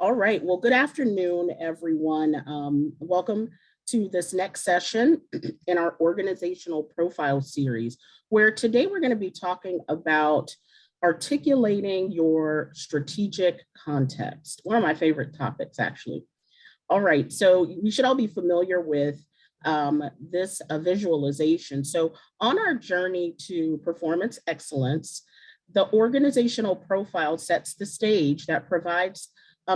All right, well, good afternoon, everyone. Welcome to this next session in our organizational profile series, where today we're going to be talking about articulating your strategic context. One of my favorite topics, actually. All right, so we should all be familiar with this visualization. So on our journey to performance excellence, the organizational profile sets the stage that provides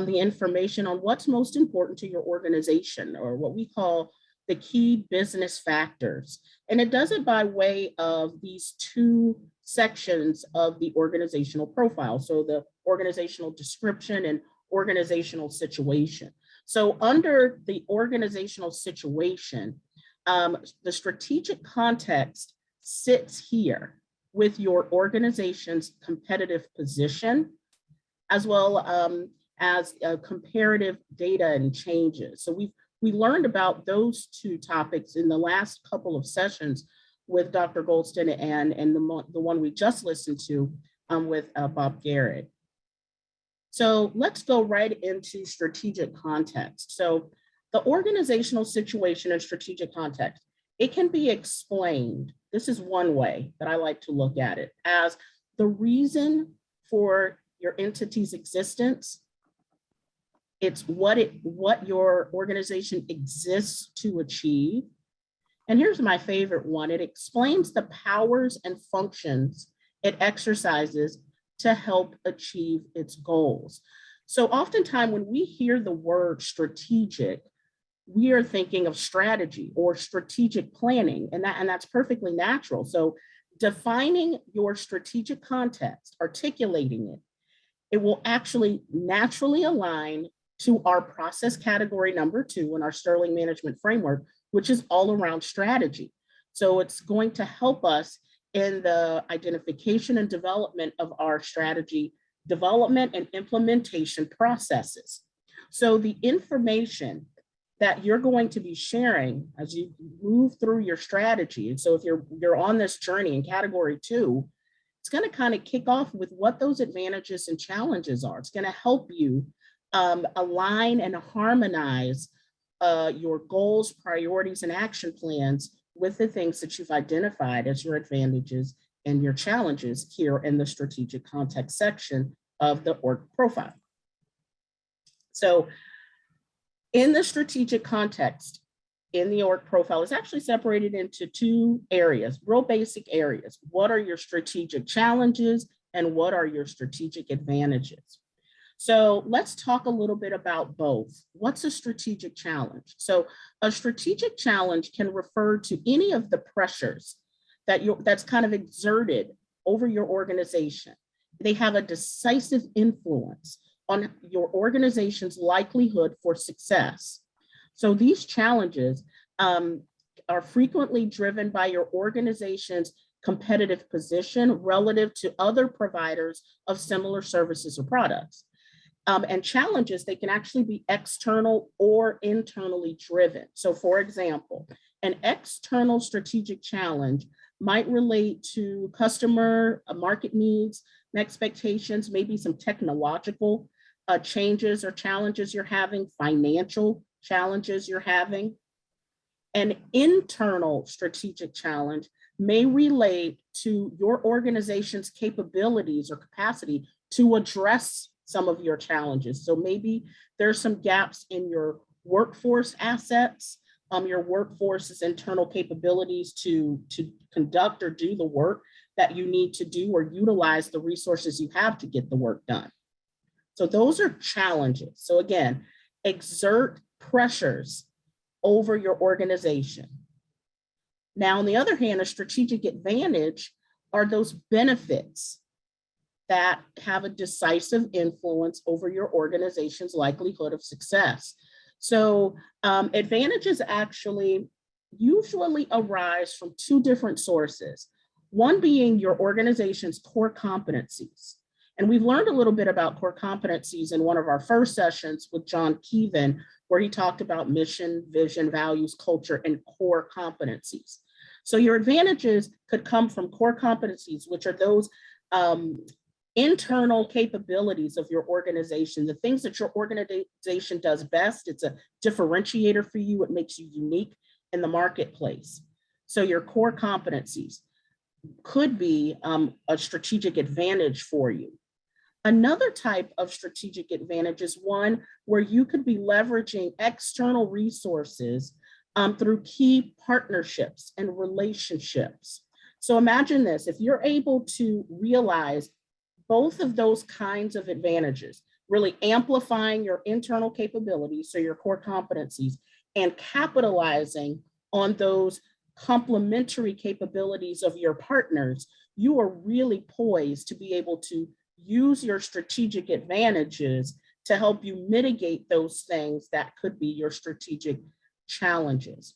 the information on what's most important to your organization, or what we call the key business factors. And it does it by way of these two sections of the organizational profile. So the organizational description and organizational situation. So under the organizational situation, the strategic context sits here with your organization's competitive position, as well as comparative data and changes. So we learned about those two topics in the last couple of sessions with Dr. Goldston and the one we just listened to with Bob Garrett. So let's go right into strategic context. So the organizational situation and strategic context, it can be explained. This is one way that I like to look at it, as the reason for your entity's existence. It's what your organization exists to achieve. And here's my favorite one. It explains the powers and functions it exercises to help achieve its goals. So oftentimes when we hear the word strategic, we are thinking of strategy or strategic planning, and that's perfectly natural. So defining your strategic context, articulating it, it will actually naturally align to our process category number 2 in our Sterling Management Framework, which is all around strategy. So it's going to help us in the identification and development of our strategy development and implementation processes. So the information that you're going to be sharing as you move through your strategy, and so if you're on this journey in category 2, it's going to kind of kick off with what those advantages and challenges are. It's going to help you align and harmonize your goals, priorities, and action plans with the things that you've identified as your advantages and your challenges here in the strategic context section of the org profile. So in the strategic context, in the org profile, is actually separated into 2 areas, real basic areas. What are your strategic challenges and what are your strategic advantages? So let's talk a little bit about both. What's a strategic challenge? So a strategic challenge can refer to any of the pressures that's kind of exerted over your organization. They have a decisive influence on your organization's likelihood for success. So these challenges are frequently driven by your organization's competitive position relative to other providers of similar services or products. And challenges, they can actually be external or internally driven. So for example, an external strategic challenge might relate to customer market needs and expectations, maybe some technological changes or challenges you're having, financial challenges you're having. An internal strategic challenge may relate to your organization's capabilities or capacity to address some of your challenges. So maybe there's some gaps in your workforce assets, your workforce's internal capabilities to conduct or do the work that you need to do, or utilize the resources you have to get the work done. So those are challenges. So again, exert pressures over your organization. Now, on the other hand, a strategic advantage are those benefits that have a decisive influence over your organization's likelihood of success. So advantages actually usually arise from 2 different sources, one being your organization's core competencies. And we've learned a little bit about core competencies in one of our first sessions with John Keevan, where he talked about mission, vision, values, culture, and core competencies. So your advantages could come from core competencies, which are those internal capabilities of your organization, the things that your organization does best. It's a differentiator for you. It makes you unique in the marketplace. So your core competencies could be a strategic advantage for you. Another type of strategic advantage is one where you could be leveraging external resources through key partnerships and relationships. So imagine this, if you're able to realize both of those kinds of advantages, really amplifying your internal capabilities, so your core competencies, and capitalizing on those complementary capabilities of your partners, you are really poised to be able to use your strategic advantages to help you mitigate those things that could be your strategic challenges.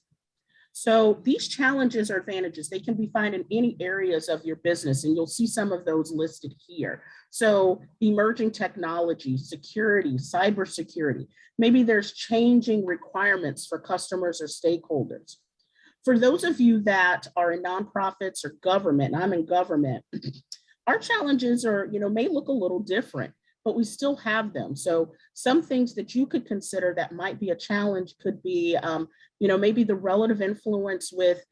So these challenges or advantages, they can be found in any areas of your business, and you'll see some of those listed here. So emerging technology, security, cybersecurity, maybe there's changing requirements for customers or stakeholders. For those of you that are in nonprofits or government, and I'm in government, our challenges are, may look a little different, but we still have them. So some things that you could consider that might be a challenge could be, maybe the relative influence with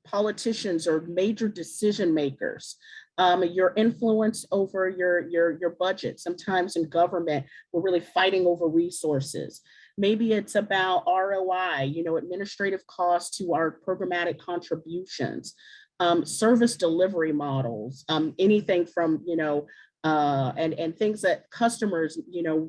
politicians or major decision makers, your influence over your budget. Sometimes in government, we're really fighting over resources. Maybe it's about ROI, administrative costs to our programmatic contributions, service delivery models, anything from, and things that customers,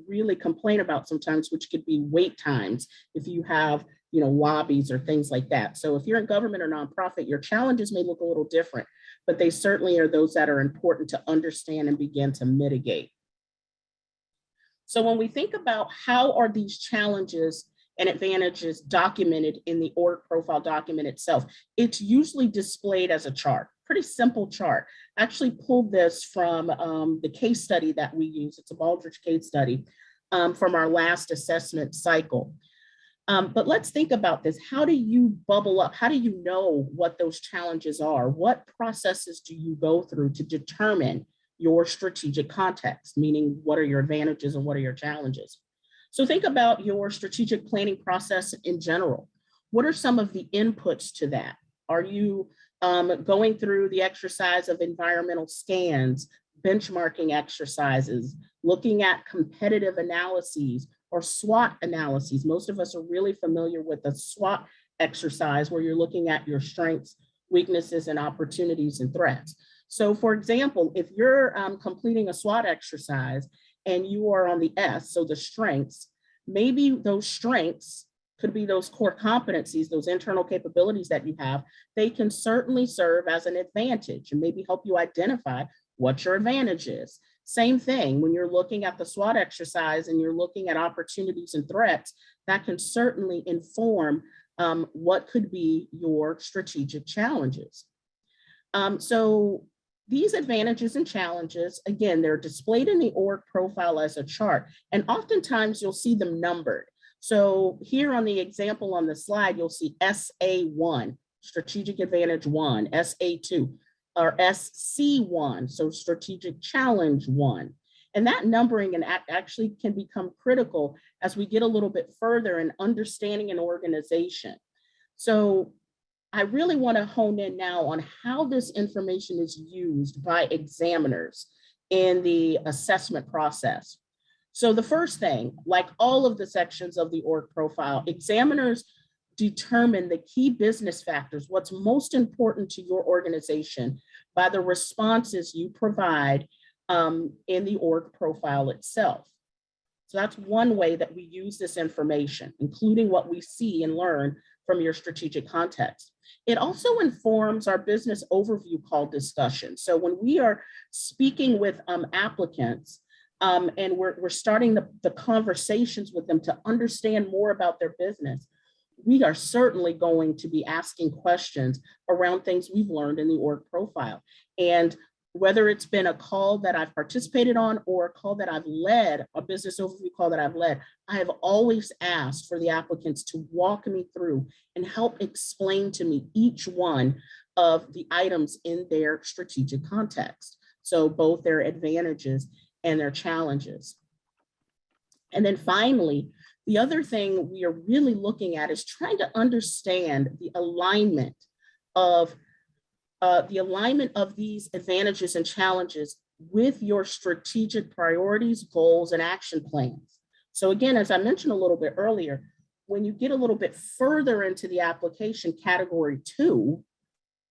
really complain about sometimes, which could be wait times if you have, lobbies or things like that. So if you're in government or nonprofit, your challenges may look a little different, but they certainly are those that are important to understand and begin to mitigate. So when we think about how are these challenges and advantages documented in the org profile document itself, it's usually displayed as a chart, pretty simple chart. I actually pulled this from the case study that we use. It's a Baldrige case study from our last assessment cycle. But let's think about this. How do you bubble up? How do you know what those challenges are? What processes do you go through to determine your strategic context, meaning what are your advantages and what are your challenges? So think about your strategic planning process in general. What are some of the inputs to that? Are you going through the exercise of environmental scans, benchmarking exercises, looking at competitive analyses or SWOT analyses? Most of us are really familiar with the SWOT exercise where you're looking at your strengths, weaknesses, and opportunities and threats. So for example, if you're completing a SWOT exercise and you are on the S, so the strengths, maybe those strengths could be those core competencies, those internal capabilities that you have. They can certainly serve as an advantage and maybe help you identify what your advantage is. Same thing when you're looking at the SWOT exercise and you're looking at opportunities and threats, that can certainly inform what could be your strategic challenges. So these advantages and challenges, again, they're displayed in the org profile as a chart, and oftentimes you'll see them numbered. So here on the example on the slide, you'll see SA1, Strategic Advantage 1, SA2, or SC1, so Strategic Challenge 1. And that numbering and actually can become critical as we get a little bit further in understanding an organization. So I really want to hone in now on how this information is used by examiners in the assessment process. So the first thing, like all of the sections of the org profile, examiners determine the key business factors, what's most important to your organization, by the responses you provide in the org profile itself. So that's one way that we use this information, including what we see and learn from your strategic context. It also informs our business overview call discussion. So when we are speaking with applicants and we're starting the conversations with them to understand more about their business, we are certainly going to be asking questions around things we've learned in the org profile. And whether it's been a call that I've participated on or a call that I've led, a business overview call that I've led, I have always asked for the applicants to walk me through and help explain to me each one of the items in their strategic context. So both their advantages and their challenges. And then finally, the other thing we are really looking at is trying to understand the alignment of these advantages and challenges with your strategic priorities, goals, and action plans. So again, as I mentioned a little bit earlier, when you get a little bit further into the application category 2,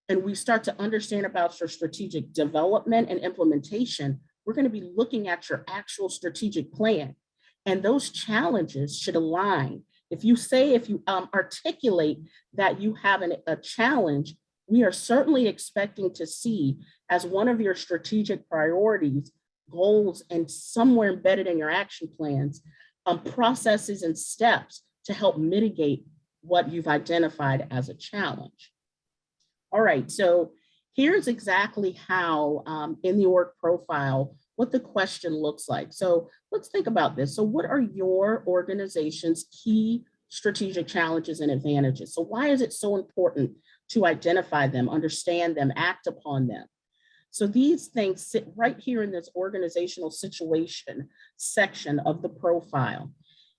and we start to understand about your strategic development and implementation, we're going to be looking at your actual strategic plan. And those challenges should align. If you articulate that you have a challenge, we are certainly expecting to see as one of your strategic priorities, goals, and somewhere embedded in your action plans, processes and steps to help mitigate what you've identified as a challenge. All right, so here's exactly how in the org profile, what the question looks like. So let's think about this. So what are your organization's key strategic challenges and advantages? So why is it so important to identify them, understand them, act upon them? So these things sit right here in this organizational situation section of the profile.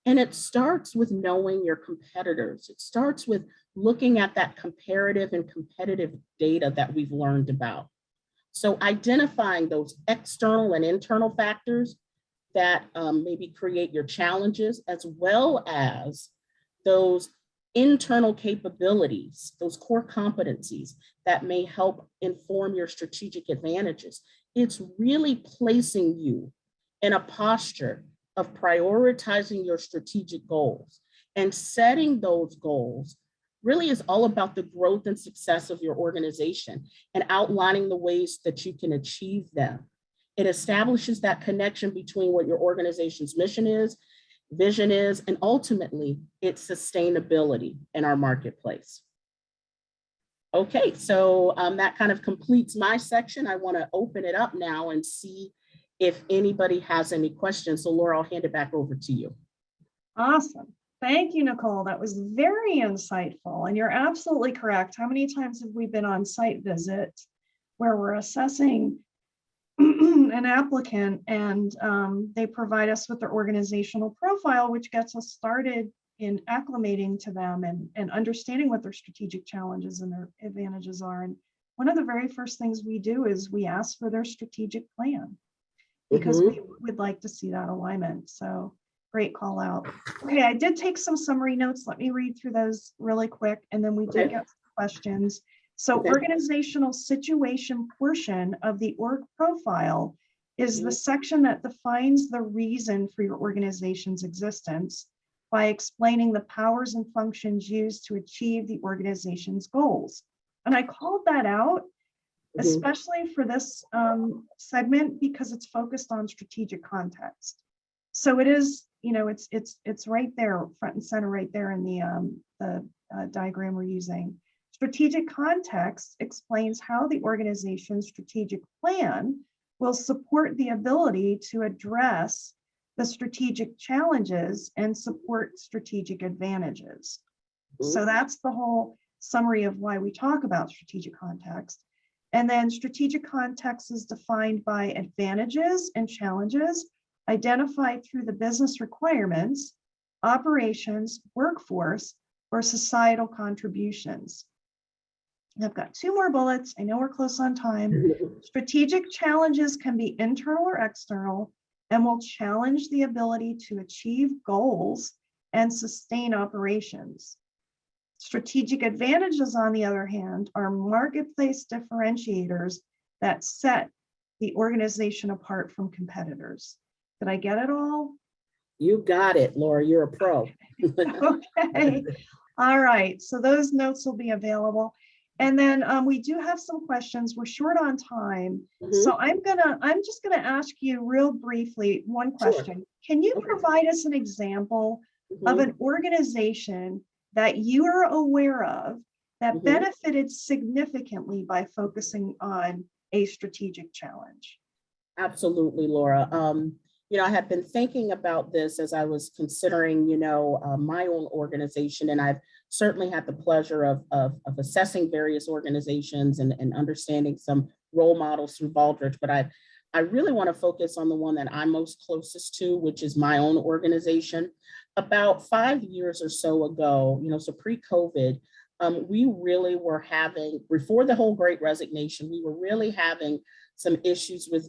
And it starts with knowing your competitors. It starts with looking at that comparative and competitive data that we've learned about. So identifying those external and internal factors that maybe create your challenges, as well as those internal capabilities, those core competencies that may help inform your strategic advantages. It's really placing you in a posture of prioritizing your strategic goals, and setting those goals really is all about the growth and success of your organization and outlining the ways that you can achieve them. It establishes that connection between what your organization's mission is, vision is, and ultimately its sustainability in our marketplace. Okay, so that kind of completes my section. I want to open it up now and see if anybody has any questions. So Laura, I'll hand it back over to you. Awesome. Thank you, Nichole. That was very insightful. And you're absolutely correct. How many times have we been on site visits where we're assessing an applicant and they provide us with their organizational profile, which gets us started in acclimating to them and understanding what their strategic challenges and their advantages are. And one of the very first things we do is we ask for their strategic plan, because we would like to see that alignment. So great call out. Okay, I did take some summary notes. Let me read through those really quick. And then we did get some questions. So organizational situation portion of the org profile is the section that defines the reason for your organization's existence by explaining the powers and functions used to achieve the organization's goals. And I called that out, especially for this segment, because it's focused on strategic context. So it is, you know, it's right there, front and center, right there in the diagram we're using. Strategic context explains how the organization's strategic plan will support the ability to address the strategic challenges and support strategic advantages. So that's the whole summary of why we talk about strategic context. And then strategic context is defined by advantages and challenges identified through the business requirements, operations, workforce, or societal contributions. And I've got two more bullets. I know we're close on time. Strategic challenges can be internal or external and will challenge the ability to achieve goals and sustain operations. Strategic advantages, on the other hand, are marketplace differentiators that set the organization apart from competitors. Did I get it all? You got it, Laura. You're a pro. Okay. All right. So those notes will be available. And then we do have some questions. We're short on time. So I'm just gonna ask you real briefly one question. Can you provide us an example of an organization that you are aware of that benefited significantly by focusing on a strategic challenge? Absolutely, Laura. You know, I have been thinking about this as I was considering, you know, my own organization, and I've certainly had the pleasure of assessing various organizations and understanding some role models through Baldrige, but I really want to focus on the one that I'm most closest to, which is my own organization. About 5 years or so ago, so pre-COVID, we really were having, before the whole Great Resignation, we were really having some issues with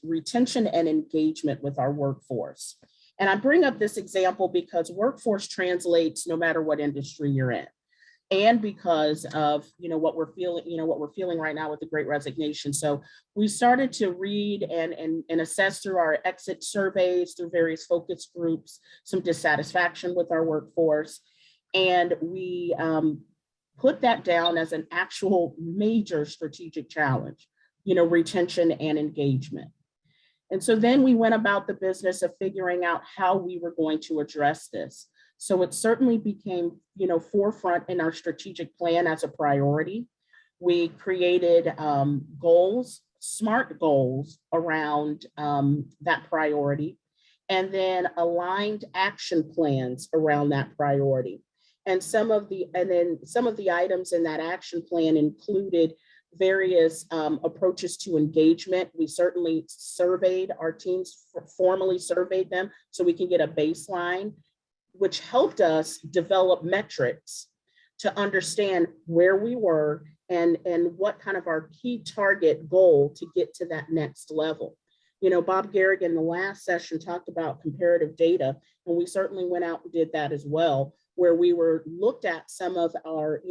retention and engagement with our workforce. And I bring up this example because workforce translates no matter what industry you're in. And because of what we're feeling right now with the Great Resignation. So we started to read and assess through our exit surveys, through various focus groups, some dissatisfaction with our workforce. And we put that down as an actual major strategic challenge, retention and engagement. And so then we went about the business of figuring out how we were going to address this. So it certainly became, forefront in our strategic plan as a priority. We created goals, SMART goals around that priority, and then aligned action plans around that priority. And some of the items in that action plan included various approaches to engagement. We certainly surveyed our teams, formally surveyed them so we can get a baseline, which helped us develop metrics to understand where we were and what kind of our key target goal to get to that next level. Bob Garrigan in the last session talked about comparative data, and we certainly went out and did that as well, where we looked at some of our,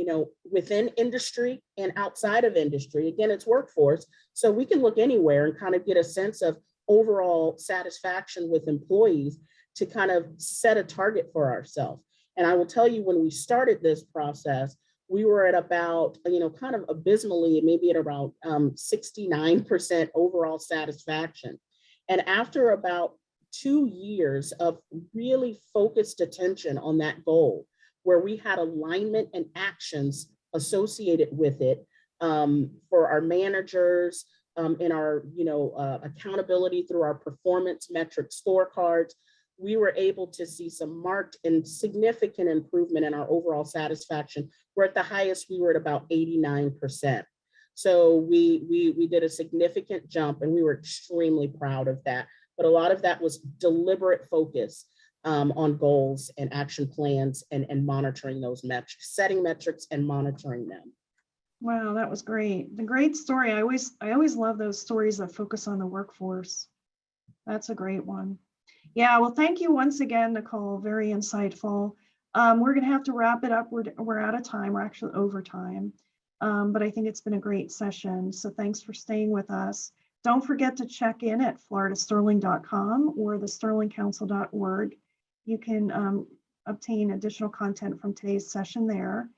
within industry and outside of industry. Again, it's workforce, so we can look anywhere and kind of get a sense of overall satisfaction with employees to kind of set a target for ourselves. And I will tell you, when we started this process, we were at about, kind of abysmally, maybe at around 69% overall satisfaction. And after about 2 years of really focused attention on that goal, where we had alignment and actions associated with it for our managers, in our, accountability through our performance metric scorecards, we were able to see some marked and significant improvement in our overall satisfaction. We're at the highest, we were at about 89%. So we did a significant jump, and we were extremely proud of that. But a lot of that was deliberate focus on goals and action plans and monitoring those metrics, setting metrics and monitoring them. Wow, that was great. The great story. I always love those stories that focus on the workforce. That's a great one. Yeah, well, thank you once again, Nichole. Very insightful. We're going to have to wrap it up. We're out of time. We're actually over time. But I think it's been a great session. So thanks for staying with us. Don't forget to check in at floridasterling.com or thesterlingcouncil.org. You can obtain additional content from today's session there.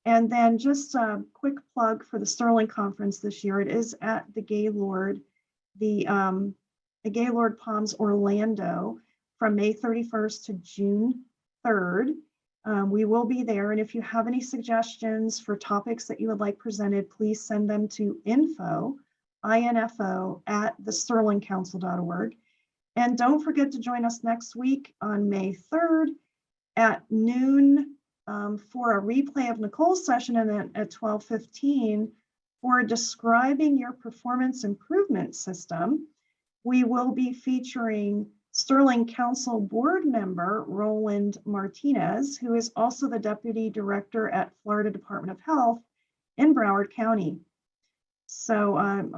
And then just a quick plug for the Sterling Conference this year. It is at the Gaylord, the Gaylord Palms Orlando from May 31st to June 3rd. We will be there. And if you have any suggestions for topics that you would like presented, please send them to info at thesterlingcouncil.org. And don't forget to join us next week on May 3rd at noon for a replay of Nichole's session, and then at 12:15 for describing your performance improvement system. We will be featuring Sterling Council board member Roland Martinez, who is also the Deputy Director at Florida Department of Health in Broward County. So I'm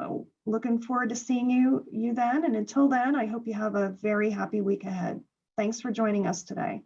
looking forward to seeing you then. And until then, I hope you have a very happy week ahead. Thanks for joining us today.